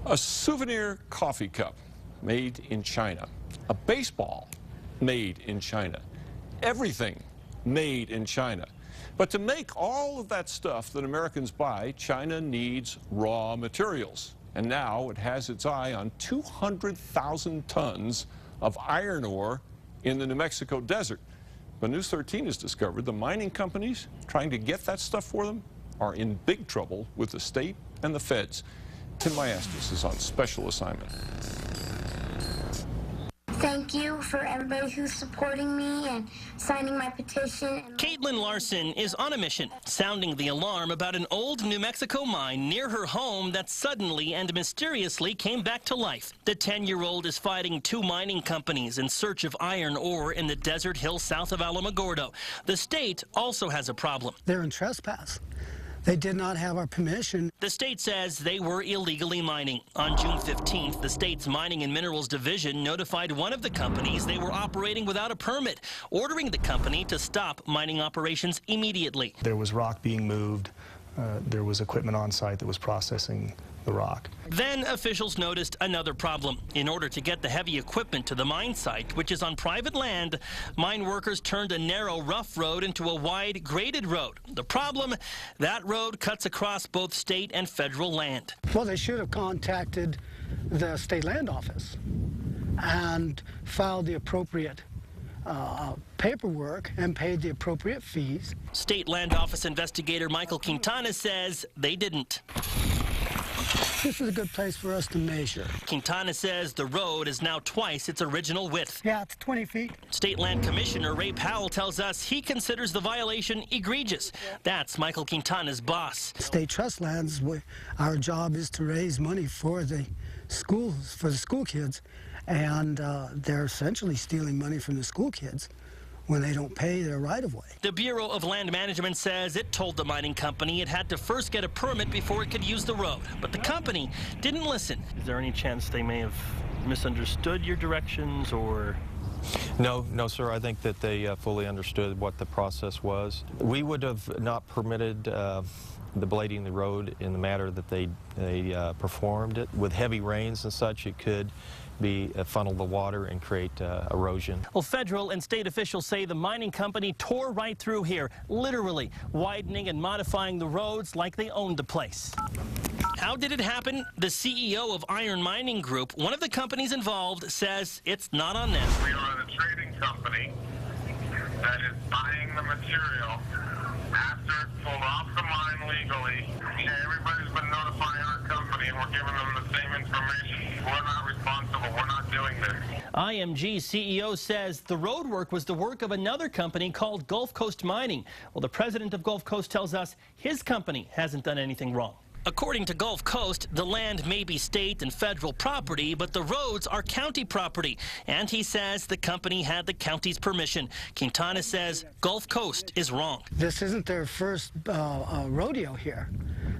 A souvenir coffee cup made in China. A baseball made in China. Everything made in China. But to make all of that stuff that Americans buy, China needs raw materials. And now it has its eye on 200,000 tons of iron ore in the New Mexico desert. But News 13 has discovered the mining companies trying to get that stuff for them are in big trouble with the state and the feds. Tim Maestas is on special assignment. Thank you for everybody who's supporting me and signing my petition. Kaitlin Larson is on a mission, sounding the alarm about an old New Mexico mine near her home that suddenly and mysteriously came back to life. The 10-year-old is fighting two mining companies in search of iron ore in the desert hills south of Alamogordo. The state also has a problem. They're in trespass. They did not have our permission. The state says they were illegally mining. On June 15th, the state's Mining and Minerals Division notified one of the companies they were operating without a permit, ordering the company to stop mining operations immediately. There was rock being moved. There was equipment on site that was processing the rock. Then officials noticed another problem. In order to get the heavy equipment to the mine site, which is on private land, mine workers turned a narrow, rough road into a wide, graded road. The problem, that road cuts across both state and federal land. Well, they should have contacted the state land office and filed the appropriate paperwork and paid the appropriate fees. State Land Office investigator Michael Quintana says they didn't. This is a good place for us to measure. Quintana says the road is now twice its original width. Yeah, it's 20 feet. State Land Commissioner Ray Powell tells us he considers the violation egregious. That's Michael Quintana's boss. State trust lands, our job is to raise money for the schools, for the school kids, and they're essentially stealing money from the school kids when they don't pay their right-of-way. The Bureau of Land Management says it told the mining company it had to first get a permit before it could use the road. But the company didn't listen. Is there any chance they may have misunderstood your directions or... No, sir. I think that they fully understood what the process was. We would have not permitted the blading the road in the manner that they performed it. With heavy rains and such, it could funnel the water and create erosion. Well, federal and state officials say the mining company tore right through here, literally widening and modifying the roads like they owned the place. How did it happen? The CEO of Iron Mining Group, one of the companies involved, says it's not on them. We are a trading company that is buying the material after it's pulled off the mine legally. Everybody's been notifying our company and we're giving them the same information. We're not responsible. We're not doing this. IMG CEO says the road work was the work of another company called Gulf Coast Mining. Well, the president of Gulf Coast tells us his company hasn't done anything wrong. According to Gulf Coast, the land may be state and federal property, but the roads are county property. And he says the company had the county's permission. Quintana says Gulf Coast is wrong. This isn't their first rodeo here,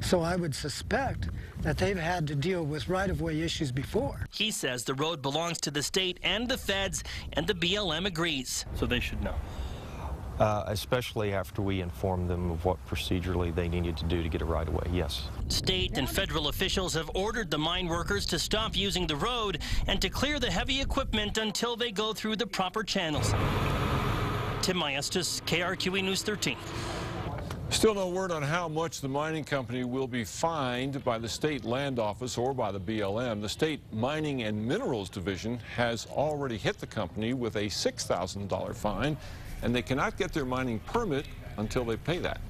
so I would suspect that they've had to deal with right-of-way issues before. He says the road belongs to the state and the feds, and the BLM agrees. So they should know. Especially after we informed them of what procedurally they needed to do to get a right-of-way, yes. State and federal officials have ordered the mine workers to stop using the road and to clear the heavy equipment until they go through the proper channels. Tim Maestas, KRQE News 13. Still no word on how much the mining company will be fined by the state land office or by the BLM. The state Mining and Minerals Division has already hit the company with a $6,000 fine, and they cannot get their mining permit until they pay that.